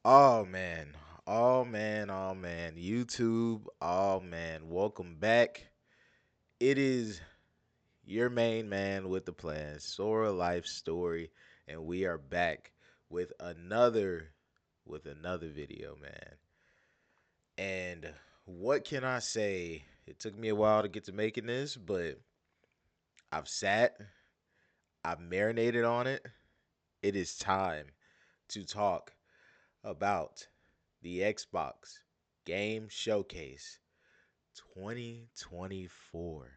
Oh man. Oh man. Oh man. YouTube. Oh man. Welcome back. It is your main man with the plan, Sora Life Story, and we are back with another video, man. And what can I say? It took me a while to get to making this, but I've sat, I've marinated on it. It is time to talk about the Xbox Game Showcase 2024.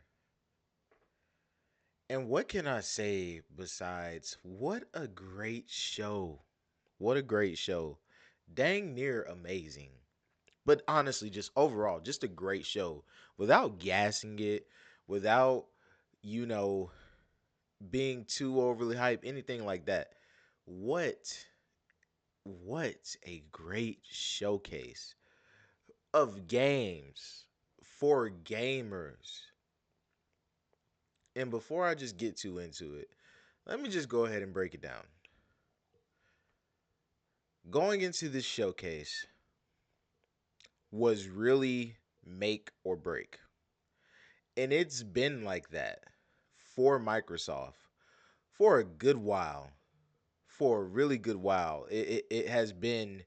And what can I say besides what a great show? What a great show. Dang near amazing. But honestly, just overall, just a great show. Without gassing it, without, you know, being too overly hyped, anything like that. What what a great showcase of games for gamers. And before I just get too into it, let me just go ahead and break it down. Going into this showcase was really make or break. And it's been like that for Microsoft for a good while. For a really good while. It has been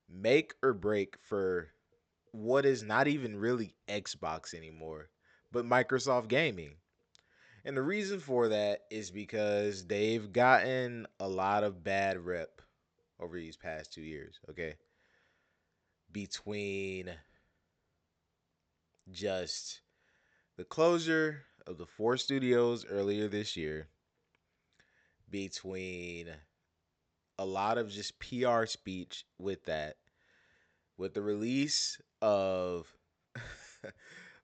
make or break for what is not even really Xbox anymore, but Microsoft Gaming. And the reason for that is because they've gotten a lot of bad rep over these past 2 years, okay? Between just the closure of the four studios earlier this year, between a lot of just PR speech with that, with the release of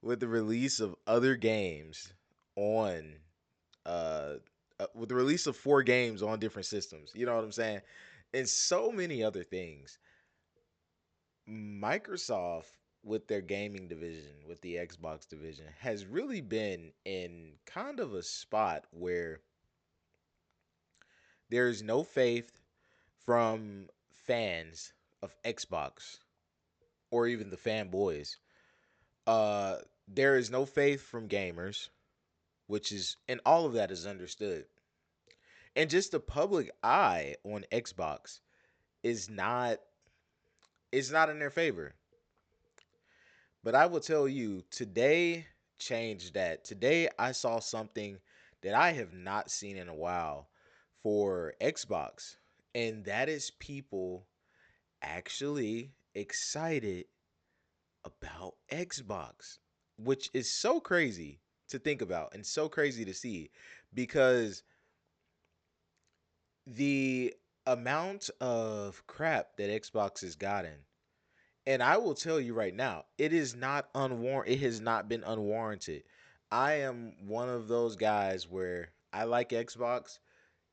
with the release of other games on uh with the release of four games on different systems, you know what I'm saying? And so many other things. Microsoft with their gaming division, with the Xbox division, has really been in kind of a spot where there's no faith from fans of Xbox or even the fanboys. Uh there is no faith from gamers, which is and all of that is understood. And just the public eye on Xbox is not is not in their favor. But I will tell you, today changed that. Today I saw something that I have not seen in a while for Xbox, and that is people actually excited about Xbox, which is so crazy to think about and so crazy to see because the amount of crap that Xbox has gotten. And I will tell you right now, it is not unwarranted. It has not been unwarranted. I am one of those guys where I like Xbox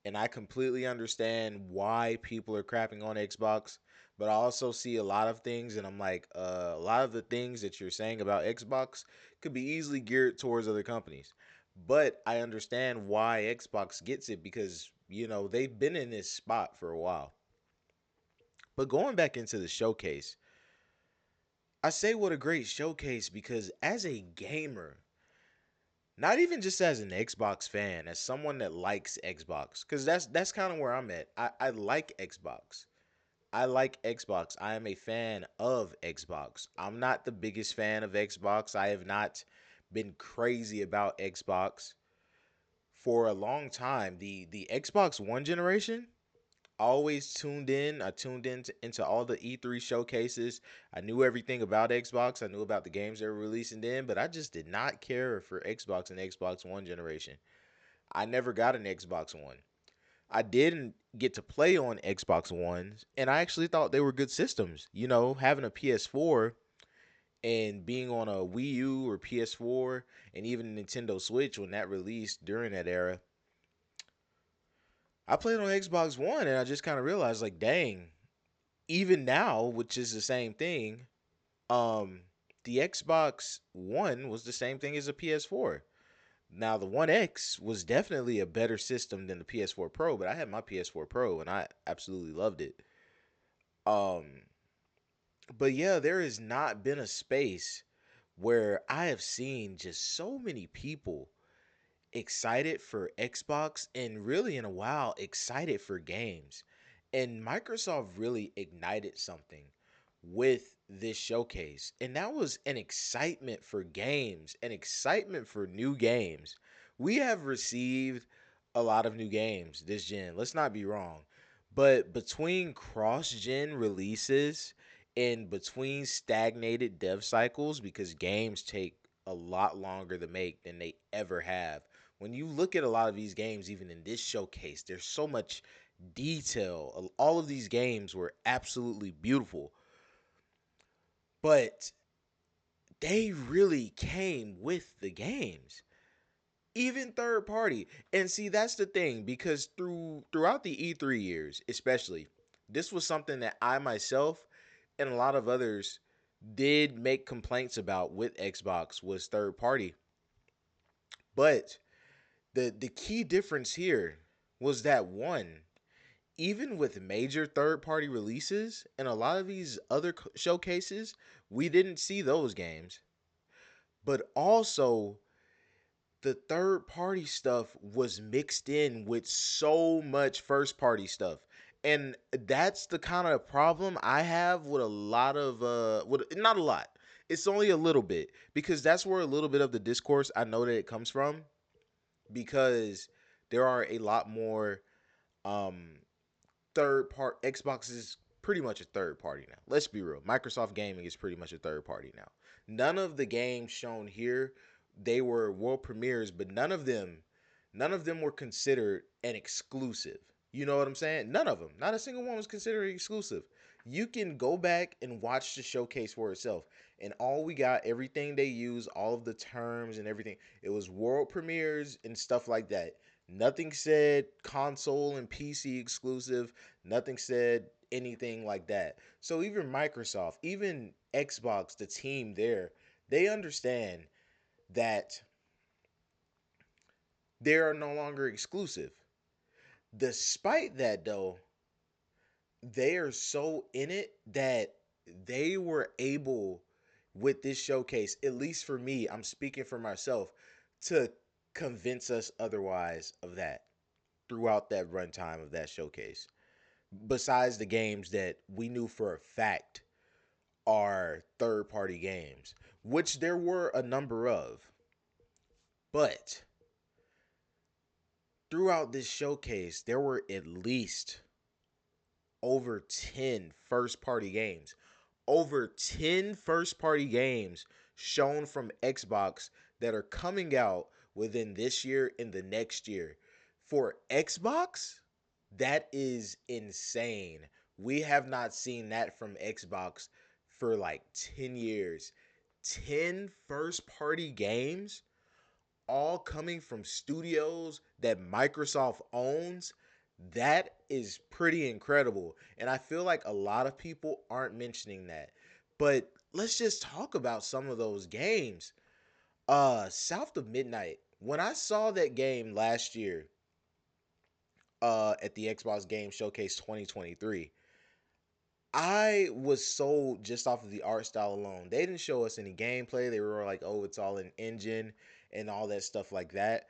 and I completely understand why people are crapping on Xbox, but I also see a lot of things and I'm like, a lot of the things that you're saying about Xbox could be easily geared towards other companies. But I understand why Xbox gets it because, they've been in this spot for a while. But going back into the showcase, I say what a great showcase because as a gamer, not even just as an Xbox fan, as someone that likes Xbox, because that's kind of where I'm at. I like Xbox. I like Xbox. I am a fan of Xbox. I'm not the biggest fan of Xbox. I have not been crazy about Xbox for a long time. The Xbox One generation, always tuned in. I tuned into all the E3 showcases. I knew everything about Xbox. I knew about the games they were releasing then, but I just did not care for Xbox and Xbox One generation. I never got an Xbox One. I didn't get to play on Xbox Ones, and I actually thought they were good systems. Having a PS4 and being on a Wii U or PS4 and even Nintendo Switch when that released during that era, I played on Xbox One and I just kind of realized like, dang, even now, which is the same thing, um, the Xbox One was the same thing as a PS4. Now the One X was definitely a better system than the PS4 Pro, but I had my PS4 Pro and I absolutely loved it. Um, but yeah, there has not been a space where I have seen just so many people excited for Xbox and really in a while excited for games. And Microsoft really ignited something with this showcase. And that was an excitement for games, an excitement for new games. We have received a lot of new games this gen. Let's not be wrong. But between cross gen releases and between stagnated dev cycles, because games take a lot longer to make than they ever have. When you look at a lot of these games, even in this showcase, there's so much detail. All of these games were absolutely beautiful, but they really came with the games, even third party. And see, that's the thing, because throughout the E3 years, especially, this was something that I myself and a lot of others did make complaints about with Xbox was third party. But the key difference here was that one, even with major third party releases and a lot of these other showcases, we didn't see those games. But also, the third party stuff was mixed in with so much first party stuff. And that's the kind of problem I have with a lot of with not a lot. It's only a little bit, because that's where a little bit of the discourse I know that it comes from, because there are a lot more um third part. Xbox is pretty much a third party now. Let's be real. Microsoft Gaming is pretty much a third party now. None of the games shown here, they were world premieres, but none of them were considered an exclusive. You know what I'm saying? None of them. Not a single one was considered exclusive. You can go back and watch the showcase for itself. And all we got, everything they use, all of the terms and everything, it was world premieres and stuff like that. Nothing said console and PC exclusive. Nothing said anything like that. So even Microsoft, even Xbox, the team there, they understand that they are no longer exclusive. Despite that, though, they are so in it that they were able, with this showcase, at least for me, I'm speaking for myself, to convince us otherwise of that throughout that runtime of that showcase. Besides the games that we knew for a fact are third party games, which there were a number of. But throughout this showcase, there were at least over 10 first party games. Over 10 first party games shown from Xbox that are coming out within this year and the next year. For Xbox, that is insane. We have not seen that from Xbox for like 10 years. 10 first party games, all coming from studios that Microsoft owns. That is pretty incredible. And I feel like a lot of people aren't mentioning that. But let's just talk about some of those games. South of Midnight. When I saw that game last year, at the Xbox Game Showcase 2023, I was sold just off of the art style alone. They didn't show us any gameplay. They were like, "Oh, it's all in engine and all that stuff like that."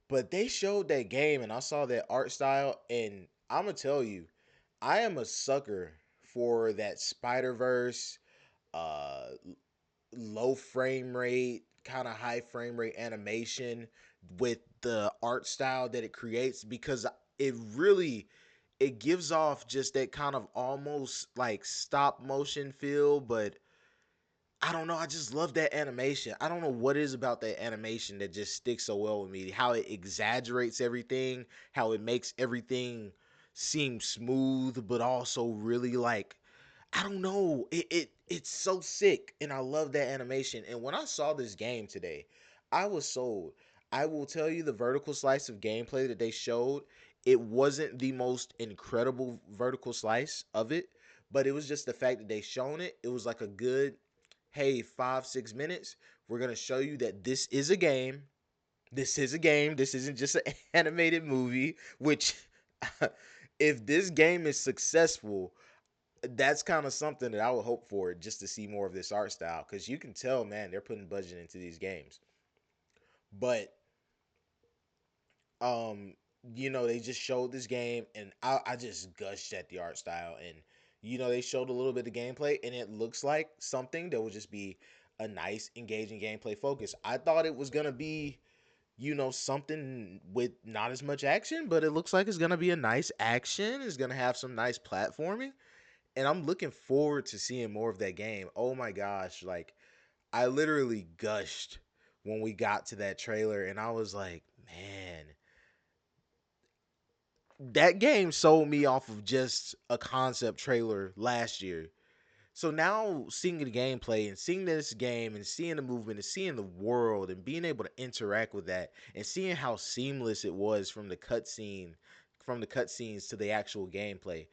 But they showed that game and I saw that art style, and I'm gonna tell you, I am a sucker for that Spider-Verse, uh low frame rate, kind of high frame rate animation with the art style that it creates, because it really, it gives off just that kind of almost like stop motion feel. But I don't know, I just love that animation. I don't know what it is about that animation that just sticks so well with me. How it exaggerates everything, how it makes everything seem smooth, but also really like, I don't know. It's so sick, and I love that animation. And when I saw this game today, I was sold. I will tell you, the vertical slice of gameplay that they showed, it wasn't the most incredible vertical slice of it, but it was just the fact that they shown it. It was like a good, hey, 5 6 minutes. We're gonna show you that this is a game. This is a game. This isn't just an animated movie. Which, if this game is successful, that's kind of something that I would hope for, just to see more of this art style, because you can tell, man, they're putting budget into these games. But um, they just showed this game, and I just gushed at the art style, and they showed a little bit of gameplay, and it looks like something that would just be a nice, engaging gameplay focus. I thought it was gonna be, something with not as much action, but it looks like it's gonna be a nice action. It's gonna have some nice platforming, and I'm looking forward to seeing more of that game. Oh my gosh, like I literally gushed when we got to that trailer, and I was like, man, that game sold me off of just a concept trailer last year. So now seeing the gameplay and seeing this game and seeing the movement and seeing the world and being able to interact with that and seeing how seamless it was from the cutscenes to the actual gameplay,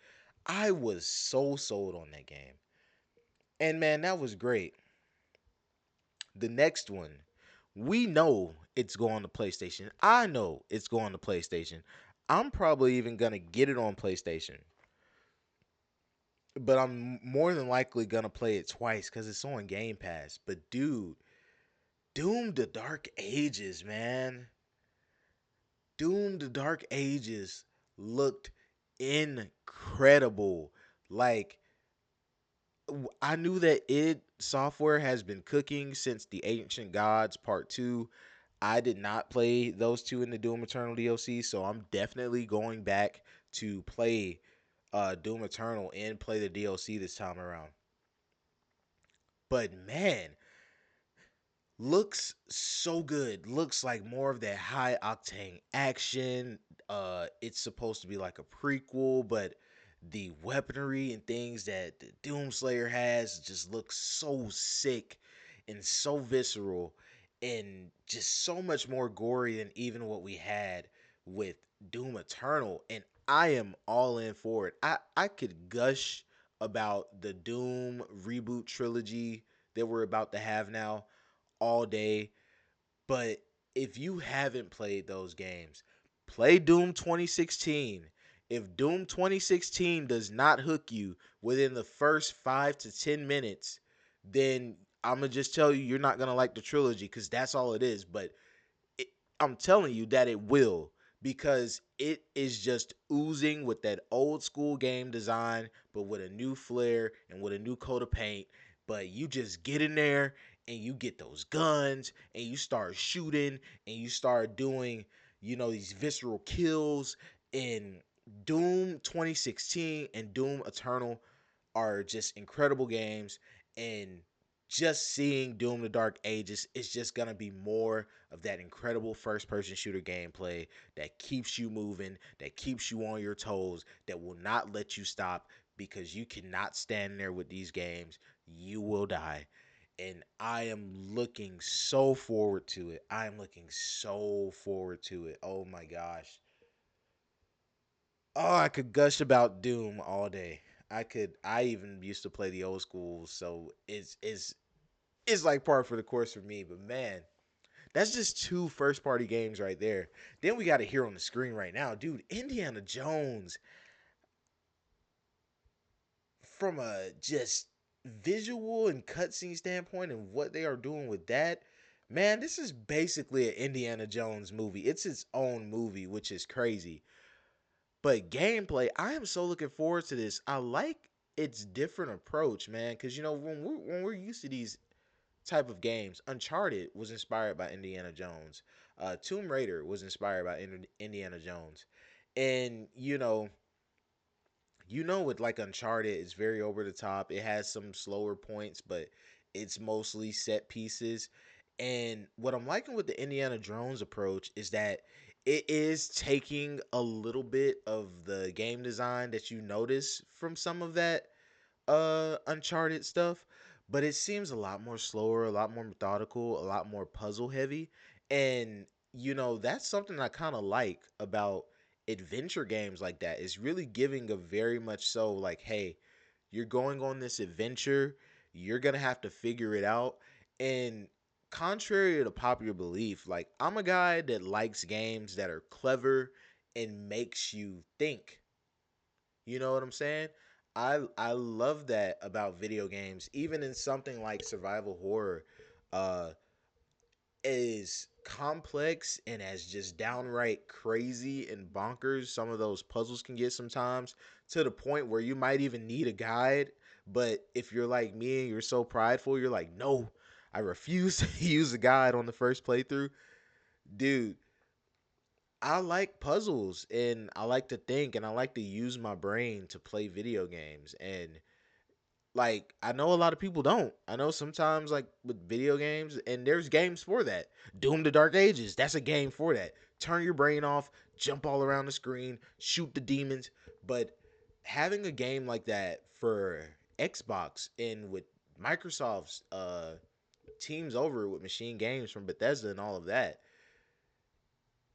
I was so sold on that game. And man, that was great. The next one, we know it's going to PlayStation. I know it's going to PlayStation. I'm probably even gonna get it on PlayStation, but I'm more than likely gonna play it twice because it's on Game Pass. But dude, Doom: The Dark Ages, man, Doom: The Dark Ages looked incredible. Like I knew that id Software has been cooking since the Ancient Gods Part 2. I did not play those two in the Doom Eternal DLC, so I'm definitely going back to play Doom Eternal and play the DLC this time around. But man, looks so good. Looks like more of that high octane action. It's supposed to be like a prequel, but the weaponry and things that the Doomslayer has just looks so sick and so visceral and just so much more gory than even what we had with Doom Eternal. And I am all in for it. I could gush about the Doom reboot trilogy that we're about to have now all day. But if you haven't played those games, play Doom 2016. If Doom 2016 does not hook you within the first 5 to 10 minutes, then I'm gonna just tell you you're not gonna like the trilogy because that's all it is. But it, I'm telling you that it will, because it is just oozing with that old school game design, but with a new flair and with a new coat of paint. But you just get in there and you get those guns and you start shooting and you start doing, these visceral kills. In Doom 2016 and Doom Eternal are just incredible games, and just seeing Doom: The Dark Ages is just gonna be more of that incredible first-person shooter gameplay that keeps you moving, that keeps you on your toes, that will not let you stop, because you cannot stand there with these games. You will die. And I am looking so forward to it. I am looking so forward to it. Oh my gosh. Oh, I could gush about Doom all day. I even used to play the old school, so it's like par for the course for me. But man, that's just two first party games right there. Then we got it here on the screen right now. Dude, Indiana Jones, from a just visual and cutscene standpoint and what they are doing with that, man, this is basically an Indiana Jones movie. It's its own movie, which is crazy. But gameplay, I am so looking forward to this. I like its different approach, man, because when we're used to these type of games, Uncharted was inspired by Indiana Jones. Tomb Raider was inspired by Indiana Jones, and with like Uncharted, it's very over the top. It has some slower points, but it's mostly set pieces. And what I'm liking with the Indiana Jones approach is that it is taking a little bit of the game design that you notice from some of that Uncharted stuff, but it seems a lot more slower, a lot more methodical, a lot more puzzle heavy. And that's something I kind of like about adventure games like that. It's really giving a very much so like, hey, you're going on this adventure, you're going to have to figure it out. And contrary to popular belief, like I'm a guy that likes games that are clever and makes you think. You know what I'm saying? I love that about video games, even in something like survival horror, uh, is complex and as just downright crazy and bonkers. Some of those puzzles can get sometimes to the point where you might even need a guide. But if you're like me and you're so prideful, you're like, no, I refuse to use a guide on the first playthrough. Dude, I like puzzles and I like to think and I like to use my brain to play video games. And like I know a lot of people don't. I know sometimes like with video games, and there's games for that. Doom the Dark Ages, that's a game for that. Turn your brain off, jump all around the screen, shoot the demons. But having a game like that for Xbox and with Microsoft's teams over with Machine Games from Bethesda and all of that,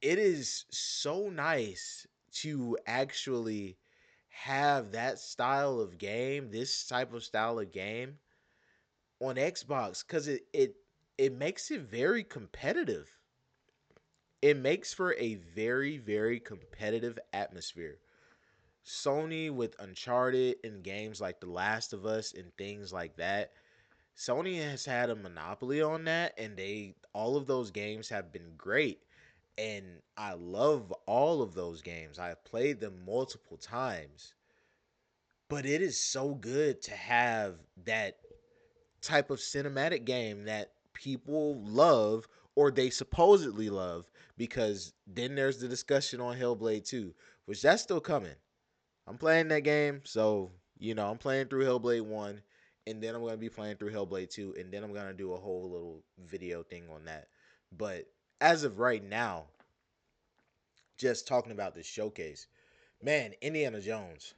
it is so nice to actually have that style of game, this type of style of game on Xbox because it makes it very competitive. It makes for a very competitive atmosphere. Sony with Uncharted and games like The Last of Us and things like that. Sony has had a monopoly on that and they all of those games have been great and I love all of those games. I've played them multiple times. But it is so good to have that type of cinematic game that people love or they supposedly love because then there's the discussion on Hellblade 2, which that's still coming. I'm playing that game, so I'm playing through Hellblade 1 and then I'm going to be playing through Hellblade 2 and then I'm going to do a whole little video thing on that. But as of right now, just talking about this showcase, man, Indiana Jones.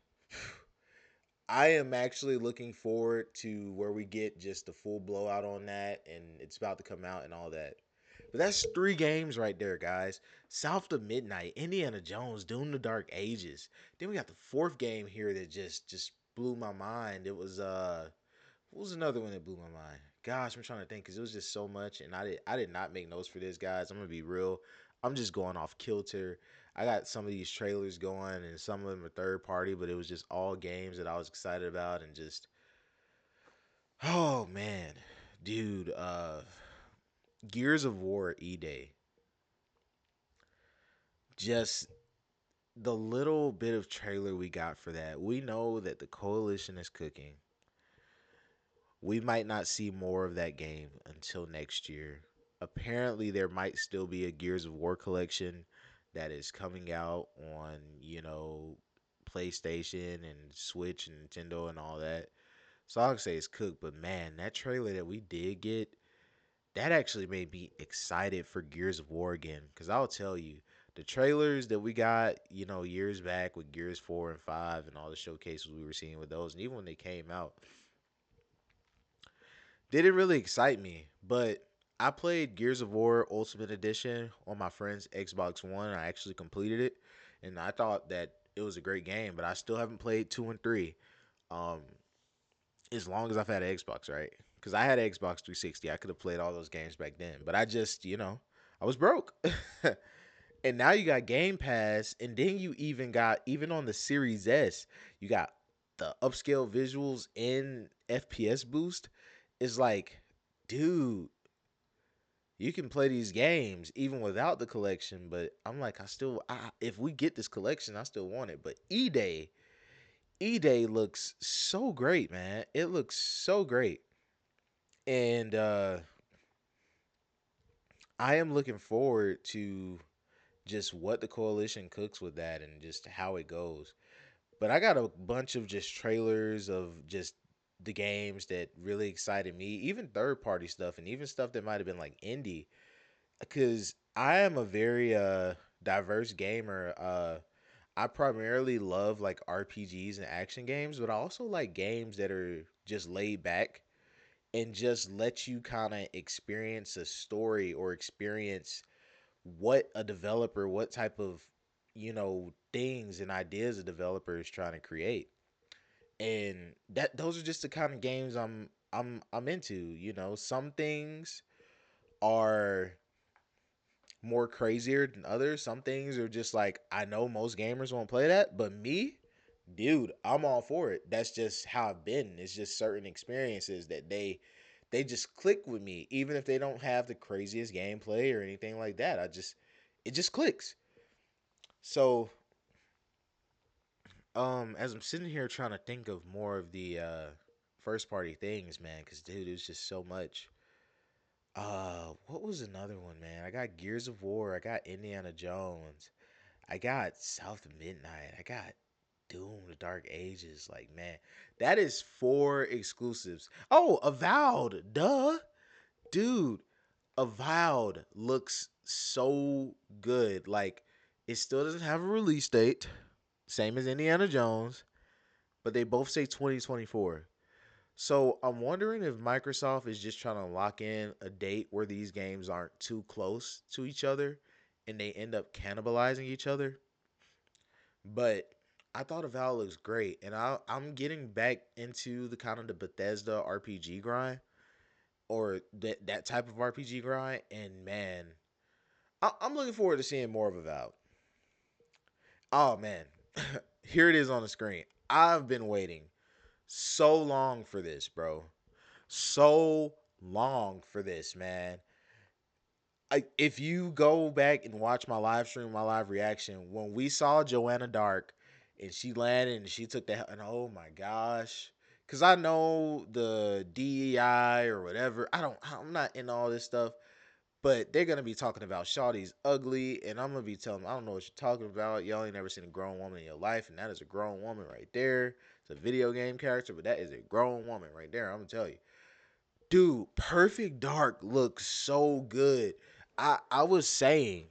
I am actually looking forward to where we get just the full blowout on that, and it's about to come out and all that. But that's three games right there, guys. South of Midnight, Indiana Jones, Doom the Dark Ages. Then we got the fourth game here that just blew my mind. It was what was another one that blew my mind? Gosh, I'm trying to think because it was just so much, and I did not make notes for this, guys. I'm gonna be real. I'm just going off kilter. I got some of these trailers going, and some of them are third party, but it was just all games that I was excited about, and just oh man, dude. Gears of War E Day. Just the little bit of trailer we got for that. We know that the coalition is cooking. We might not see more of that game until next year. Apparently, there might still be a Gears of War collection that is coming out on, PlayStation and Switch and Nintendo and all that. So I'll say it's cooked, but man, that trailer that we did get, that actually made me excited for Gears of War again. Because I'll tell you, the trailers that we got, years back with Gears 4 and 5 and all the showcases we were seeing with those, and even when they came out, didn't really excite me, but I played Gears of War Ultimate Edition on my friend's Xbox One. I actually completed it, and I thought that it was a great game. But I still haven't played 2 and 3. Um, as long as I've had an Xbox, right? Because I had an Xbox 360, I could have played all those games back then. But I just, I was broke. And now you got Game Pass, and then you even on the Series S, you got the upscale visuals and FPS boost. It's like, dude, you can play these games even without the collection. But I'm like, if we get this collection, I still want it. But E Day looks so great, man. It looks so great, and I am looking forward to just what the coalition cooks with that and just how it goes. But I got a bunch of just trailers of just the games that really excited me, even third party stuff and even stuff that might have been like indie. Because I am a very diverse gamer. I primarily love like RPGs and action games, but I also like games that are just laid back and just let you kind of experience a story or experience what a developer, what type of, things and ideas a developer is trying to create. And that those are just the kind of games I'm into. Some things are more crazier than others. Some things are just like I know most gamers won't play that, but me, dude, I'm all for it. That's just how I've been. It's just certain experiences that they just click with me, even if they don't have the craziest gameplay or anything like that. It just clicks. So, as I'm sitting here trying to think of more of the first party things, man, because dude, it's just so much. What was another one, man? I got Gears of War. I got Indiana Jones. I got South of Midnight. I got Doom, The Dark Ages. Like, man, that is four exclusives. Oh, Avowed. Duh. Dude, Avowed looks so good. Like, it still doesn't have a release date, same as Indiana Jones, but they both say 2024. So I'm wondering if Microsoft is just trying to lock in a date where these games aren't too close to each other and they end up cannibalizing each other. But I thought Avowed looks great, and I'm getting back into the kind of the Bethesda RPG grind or that type of RPG grind, and man, I'm looking forward to seeing more of Avowed. Oh man, here it is on the screen. I've been waiting so long for this, bro. So long for this, man. If you go back and watch my live stream, my live reaction, when we saw Joanna Dark and she landed and she took the and oh my gosh, because I know the DEI or whatever. I'm not in all this stuff, but they're gonna be talking about Shawty's ugly, and I'm gonna be telling them I don't know what you're talking about. Y'all ain't never seen a grown woman in your life, and that is a grown woman right there. It's a video game character, but that is a grown woman right there. I'm gonna tell you. Dude, Perfect Dark looks so good. I was saying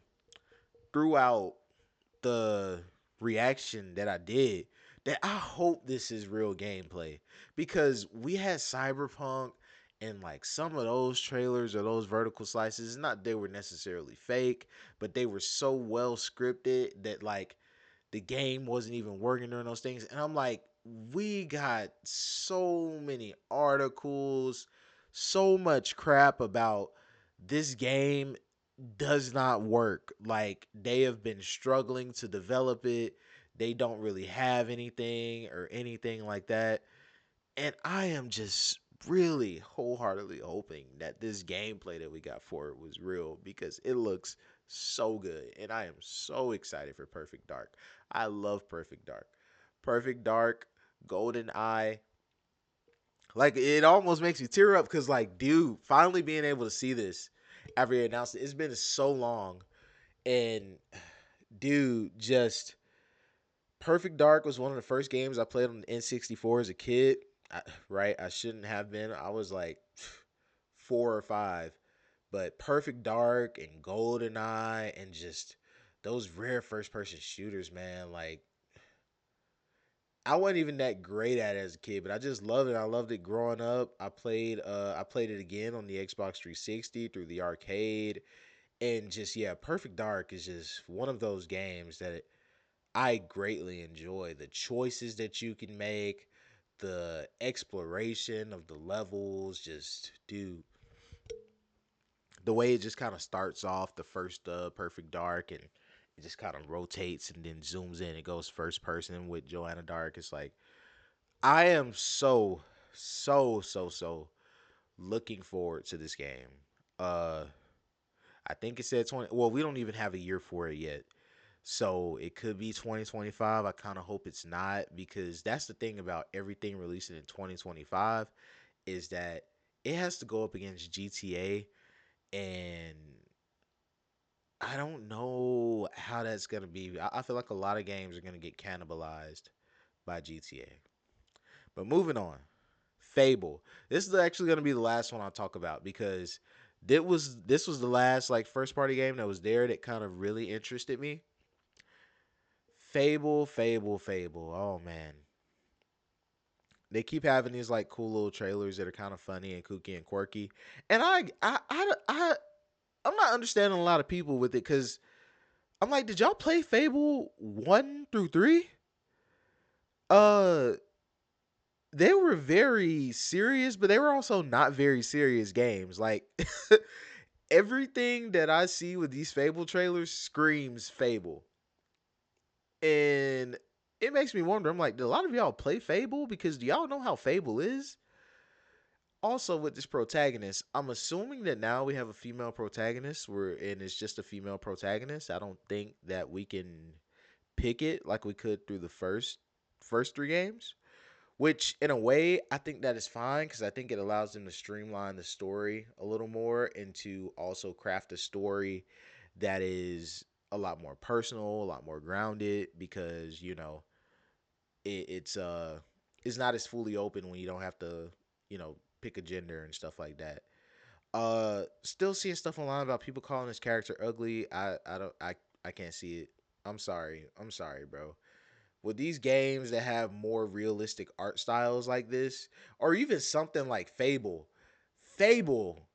throughout the reaction that I did that I hope this is real gameplay because we had Cyberpunk and like some of those trailers or those vertical slices, not they were necessarily fake, but they were so well scripted that like the game wasn't even working during those things. And I'm like, we got so many articles, so much crap about this game does not work. Like they have been struggling to develop it. They don't really have anything or anything like that. And I am just really wholeheartedly hoping that this gameplay that we got for it was real because it looks so good. And I am so excited for Perfect Dark. I love Perfect Dark. Perfect Dark, Golden Eye. Like it almost makes me tear up because like, dude, finally being able to see this after he announced it. It's been so long. And dude, just Perfect Dark was one of the first games I played on the N64 as a kid. Right? I shouldn't have been. I was like 4 or 5. But Perfect Dark and GoldenEye and just those rare first person shooters, man. Like I wasn't even that great at it as a kid, but I just loved it. I loved it growing up. I played it again on the Xbox 360 through the arcade. And just yeah, Perfect Dark is just one of those games that I greatly enjoy the choices that you can make, the exploration of the levels, just dude, the way it just kind of starts off the first Perfect Dark and it just kind of rotates and then zooms in. It goes first person with Joanna Dark. It's like I am so looking forward to this game. Uh, I think it said 20. Well, we don't even have a year for it yet. So it could be 2025. I kind of hope it's not because that's the thing about everything releasing in 2025 is that it has to go up against GTA and I don't know how that's going to be. I feel like a lot of games are going to get cannibalized by GTA. But moving on. Fable. This is actually going to be the last one I'll talk about because this was the last like first party game that was there that kind of really interested me. Fable. Oh man, they keep having these like cool little trailers that are kind of funny and kooky and quirky, and I'm not understanding a lot of people with it because I'm like, did y'all play Fable 1 through 3? Uh, they were very serious, but they were also not very serious games. Like everything that I see with these Fable trailers screams Fable, and it makes me wonder. I'm like, do a lot of y'all play Fable? Because do y'all know how Fable is? Also, with this protagonist, I'm assuming that now we have a female protagonist, and it's just a female protagonist. I don't think that we can pick it like we could through the first three games. Which, in a way, I think that is fine because I think it allows them to streamline the story a little more and to also craft a story that is a lot more personal, a lot more grounded. Because it's not as fully open when you don't have to pick a gender and stuff like that. Still seeing stuff online about people calling this character ugly. I can't see it. I'm sorry, bro. With these games that have more realistic art styles like this, or even something like Fable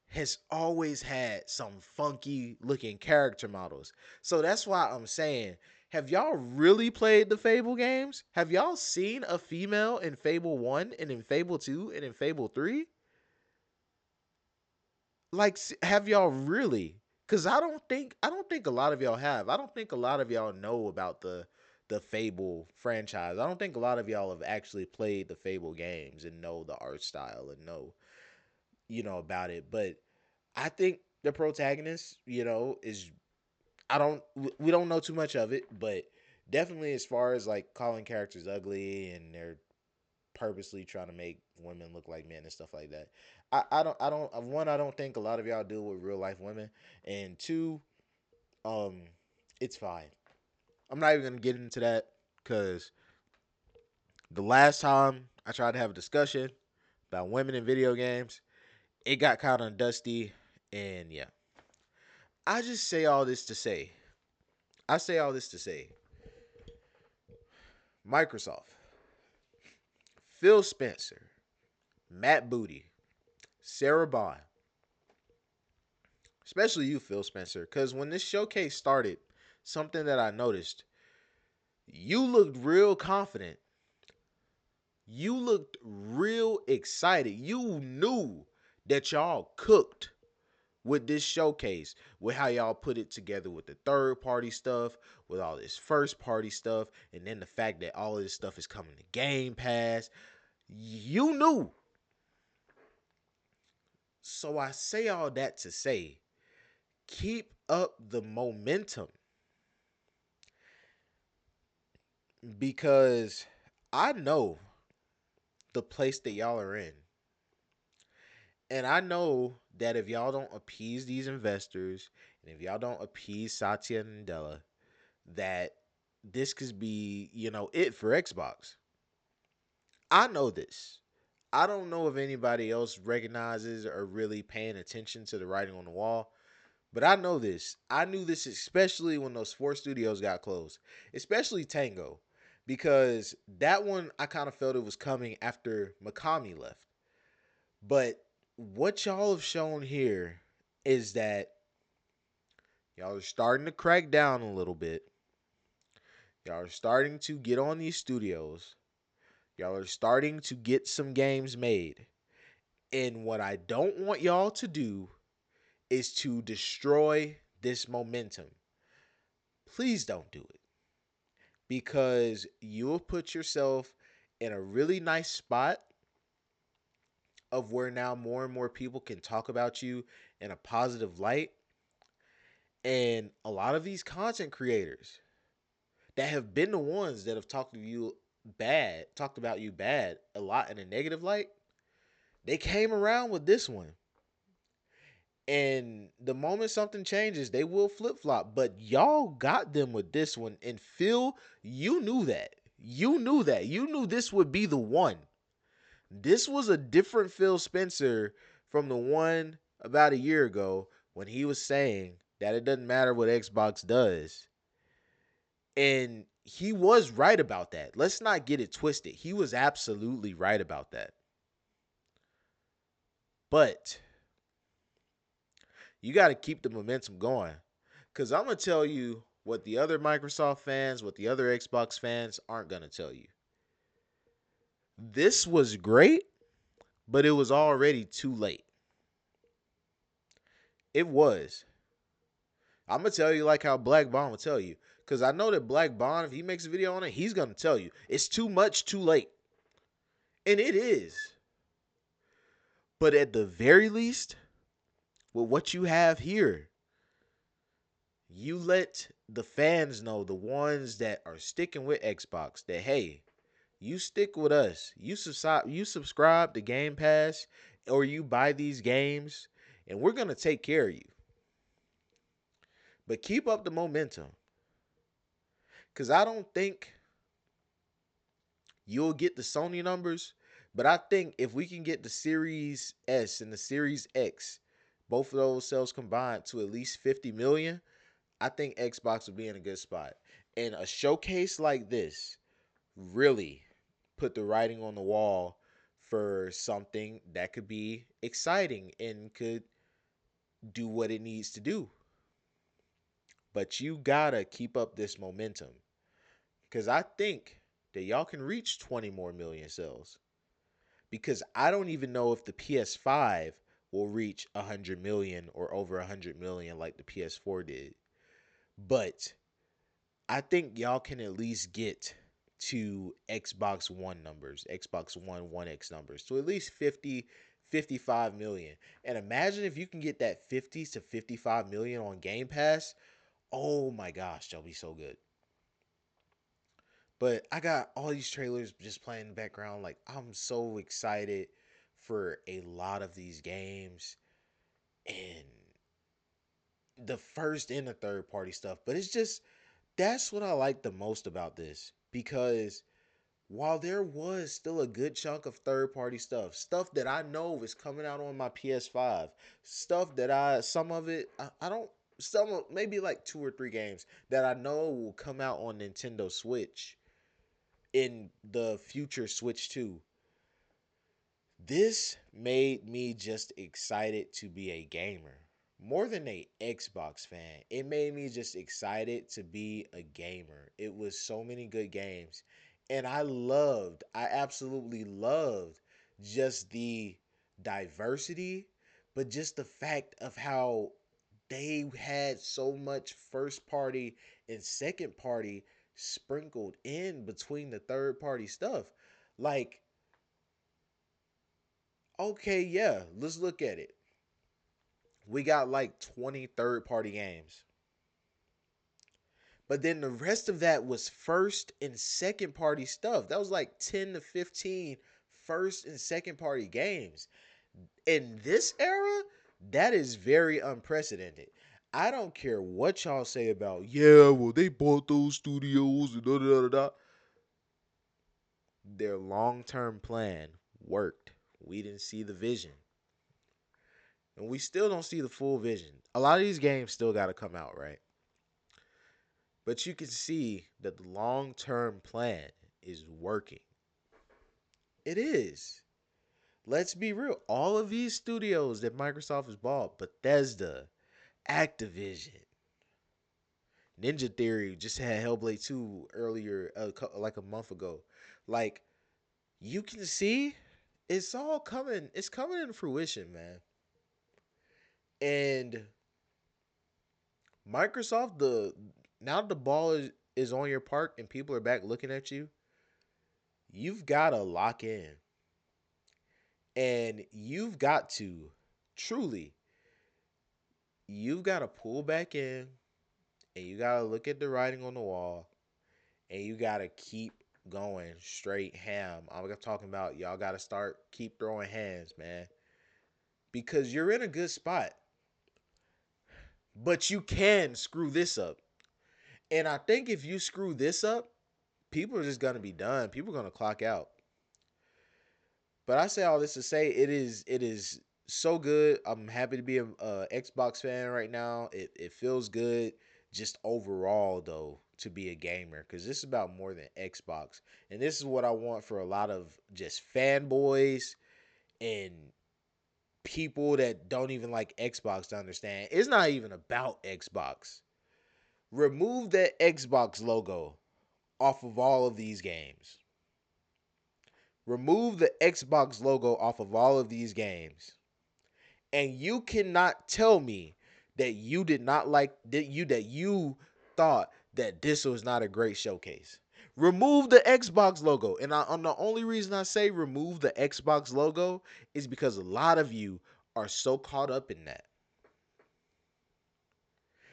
has always had some funky looking character models. So that's why I'm saying, have y'all really played the Fable games? Have y'all seen a female in Fable 1 and in Fable 2 and in Fable 3? Like, have y'all really? Cuz I don't think a lot of y'all have. I don't think a lot of y'all know about the Fable franchise. I don't think a lot of y'all have actually played the Fable games and know the art style and know about it. But I think the protagonist, is I don't we don't know too much of it, but definitely as far as like calling characters ugly and they're purposely trying to make women look like men and stuff like that. I don't one, I don't think a lot of y'all deal with real life women, and two, um it's fine. I'm not even gonna get into that because the last time I tried to have a discussion about women in video games, it got kind of dusty, and yeah. I just say all this to say, I say all this to say, Microsoft, Phil Spencer, Matt Booty, Sarah Bond, especially you, Phil Spencer, because when this showcase started, something that I noticed, you looked real confident. You looked real excited. You knew that y'all cooked with this showcase, with how y'all put it together with the third party stuff, with all this first party stuff, and then the fact that all of this stuff is coming to Game Pass. You knew. So I say all that to say, keep up the momentum, because I know the place that y'all are in. And I know that if y'all don't appease these investors and if y'all don't appease Satya and Nadella, that this could be, it for Xbox. I know this. I don't know if anybody else recognizes or really paying attention to the writing on the wall, but I know this. I knew this especially when those four studios got closed, especially Tango, because that one I kind of felt it was coming after Mikami left. But what y'all have shown here is that y'all are starting to crack down a little bit. Y'all are starting to get on these studios. Y'all are starting to get some games made. And what I don't want y'all to do is to destroy this momentum. Please don't do it, because you'll put yourself in a really nice spot of where now more and more people can talk about you in a positive light. And a lot of these content creators that have been the ones that have talked about you bad a lot in a negative light, they came around with this one. And the moment something changes, they will flip flop. But y'all got them with this one. And Phil, you knew that. You knew that. You knew this would be the one. This was a different Phil Spencer from the one about a year ago when he was saying that it doesn't matter what Xbox does. And he was right about that. Let's not get it twisted. He was absolutely right about that. But you got to keep the momentum going. Because I'm going to tell you what the other Microsoft fans, what the other Xbox fans aren't going to tell you. This was great, but it was already too late. It was. I'm going to tell you like how Black Bomb will tell you. Because I know that Black Bond, if he makes a video on it, he's going to tell you it's too much, too late. And it is. But at the very least, with what you have here, you let the fans know, the ones that are sticking with Xbox, that hey, you stick with us. You subscribe to Game Pass, or you buy these games, and we're gonna take care of you. But keep up the momentum. Cause I don't think you'll get the Sony numbers, but I think if we can get the Series S and the Series X, both of those sales combined to at least 50 million, I think Xbox will be in a good spot. And a showcase like this really put the writing on the wall for something that could be exciting and could do what it needs to do. But you gotta keep up this momentum. Because I think that y'all can reach 20 more million sales. Because I don't even know if the PS5 will reach 100 million or over 100 million like the PS4 did. But I think y'all can at least get to Xbox One numbers, Xbox One X numbers, to at least 50, 55 million. And imagine if you can get that 50 to 55 million on Game Pass. Oh my gosh, that'll be so good. But I got all these trailers just playing in the background. Like, I'm so excited for a lot of these games and the first and the third party stuff. But it's just, that's what I like the most about this. Because while there was still a good chunk of third party stuff that I know is coming out on my PS5, stuff that some of it, I don't, maybe like two or three games that I know will come out on Nintendo Switch in the future Switch 2. This made me just excited to be a gamer. More than a Xbox fan, it made me just excited to be a gamer. It was so many good games. And I absolutely loved just the diversity, but just the fact of how they had so much first party and second party sprinkled in between the third party stuff. Like, okay, yeah, let's look at it. We got like 20 third party games. But then the rest of that was first and second party stuff. That was like 10 to 15 first and second party games. In this era, that is very unprecedented. I don't care what y'all say about, yeah, well, they bought those studios and da da da da. Their long term plan worked. We didn't see the vision. And we still don't see the full vision. A lot of these games still got to come out, right? But you can see that the long term plan is working. It is. Let's be real. All of these studios that Microsoft has bought, Bethesda, Activision, Ninja Theory just had Hellblade 2 earlier, like a month ago. Like, you can see it's all coming. It's coming into fruition, man. And Microsoft, the now the ball is on your park and people are back looking at you, you've got to lock in. And you've got to truly, you've got to pull back in and you got to look at the writing on the wall and you got to keep going straight ham. I'm talking about y'all got to start keep throwing hands, man. Because you're in a good spot. But you can screw this up. And I think if you screw this up, people are just going to be done. People are going to clock out. But I say all this to say it is so good. I'm happy to be a Xbox fan right now. It feels good just overall though to be a gamer because this is about more than Xbox. And this is what I want for a lot of just fanboys and people that don't even like Xbox to understand. It's not even about Xbox. Remove that Xbox logo off of all of these games. Remove the Xbox logo off of all of these games. And you cannot tell me that you did not like that you thought that this was not a great showcase. Remove the Xbox logo. And the only reason I say remove the Xbox logo is because a lot of you are so caught up in that.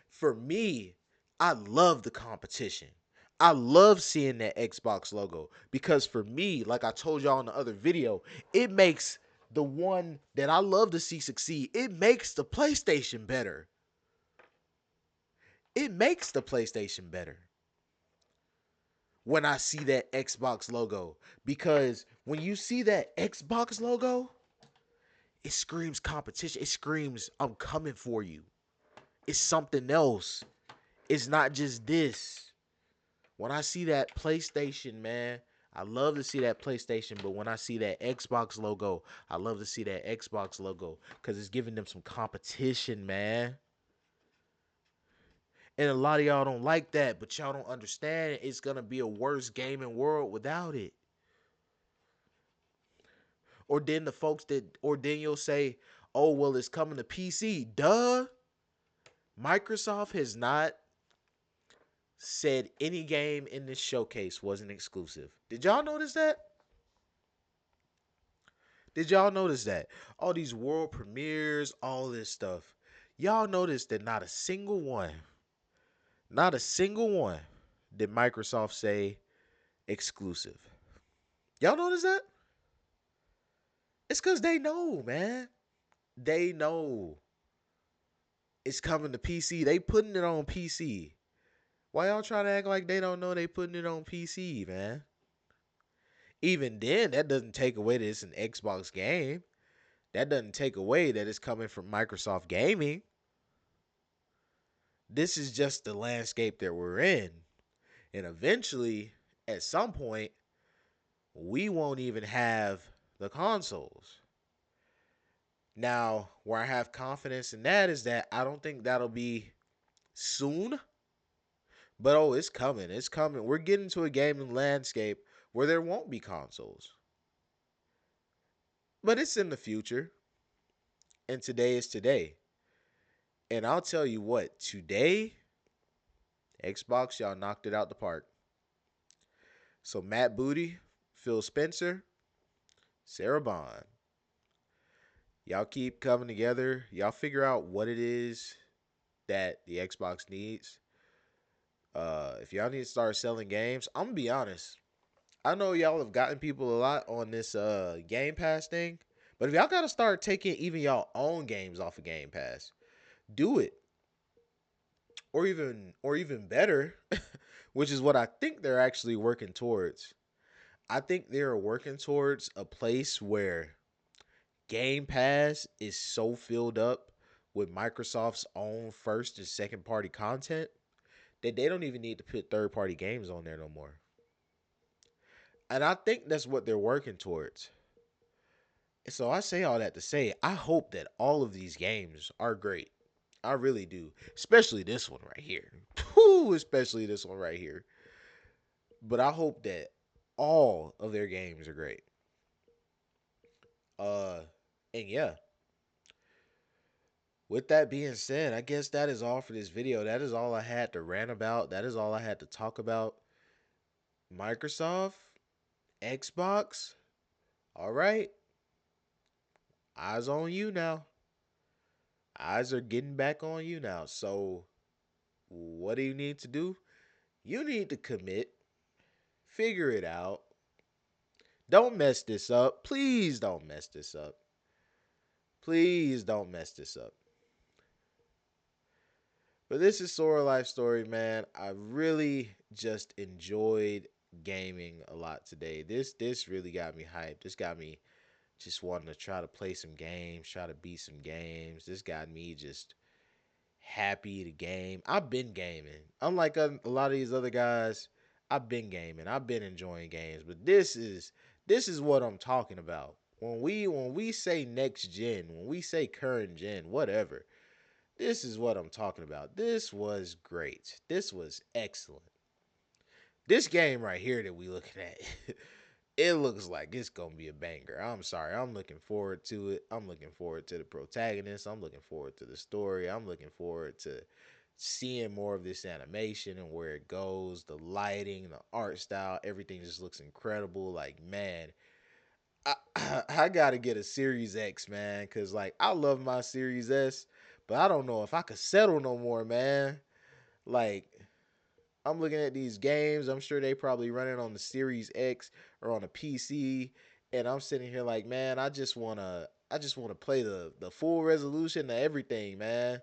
For me, I love the competition. I love seeing that Xbox logo because for me, like I told y'all in the other video, it makes the one that I love to see succeed, it makes the PlayStation better. It makes the PlayStation better when I see that Xbox logo. Because when you see that Xbox logo, it screams competition. It screams, I'm coming for you. It's something else. It's not just this. When I see that PlayStation, man, I love to see that PlayStation, but when I see that Xbox logo, I love to see that Xbox logo because it's giving them some competition, man. And a lot of y'all don't like that, but y'all don't understand it's going to be a worse gaming world without it. Or then the folks that, or then you'll say, oh, well, it's coming to PC. Duh. Microsoft has not said any game in this showcase wasn't exclusive. Did y'all notice that? Did y'all notice that? All these world premieres, all this stuff. Y'all notice that not a single one did Microsoft say exclusive. Y'all notice that? It's because they know, man. They know it's coming to PC. They putting it on PC. Why y'all try to act like they don't know they putting it on PC, man? Even then, that doesn't take away that it's an Xbox game. That doesn't take away that it's coming from Microsoft Gaming. This is just the landscape that we're in. And eventually, at some point, we won't even have the consoles. Now, where I have confidence in that is that I don't think that'll be soon. But oh, it's coming. It's coming. We're getting to a gaming landscape where there won't be consoles. But it's in the future. And today is today. And I'll tell you what, today, Xbox, y'all knocked it out the park. So Matt Booty, Phil Spencer, Sarah Bond. Y'all keep coming together. Y'all figure out what it is that the Xbox needs. If y'all need to start selling games, I'm gonna be honest. I know y'all have gotten people a lot on this Game Pass thing, but if y'all gotta start taking even y'all own games off of Game Pass, do it. Or even better, which is what I think they're actually working towards. I think they're working towards a place where Game Pass is so filled up with Microsoft's own first and second party content that they don't even need to put third party games on there no more. And I think that's what they're working towards. And so I say all that to say, I hope that all of these games are great. I really do. Especially this one right here. Whew, especially this one right here. But I hope that all of their games are great. Uh and yeah, with that being said, I guess that is all for this video. That is all I had to rant about. That is all I had to talk about. Microsoft, Xbox. All right. Eyes on you now. Eyes are getting back on you now. So, what do you need to do? You need to commit. Figure it out. Don't mess this up. Please don't mess this up. Please don't mess this up. But this is Sora Life Story, man. I really just enjoyed gaming a lot today. This really got me hyped. This got me just wanting to try to play some games, try to beat some games. This got me just happy to game. I've been gaming. Unlike a lot of these other guys, I've been gaming. I've been enjoying games. But this is what I'm talking about. When we say next gen, when we say current gen, whatever, this is what I'm talking about. This was great. This was excellent. This game right here that we looking at, it looks like it's gonna be a banger. I'm sorry. I'm looking forward to it. I'm looking forward to the protagonist. I'm looking forward to the story. I'm looking forward to seeing more of this animation and where it goes, the lighting, the art style, everything just looks incredible. Like, man, I gotta get a Series X, man, because like I love my Series S, but I don't know if I could settle no more, man. Like, I'm looking at these games. I'm sure they probably running on the Series X or on a PC, and I'm sitting here like, man, I just wanna play the full resolution of everything, man.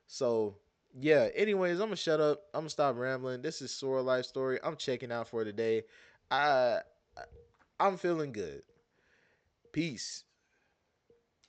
So yeah. Anyways, I'm gonna shut up. I'm gonna stop rambling. This is Sora Life Story. I'm checking out for today. I I'm feeling good. Peace.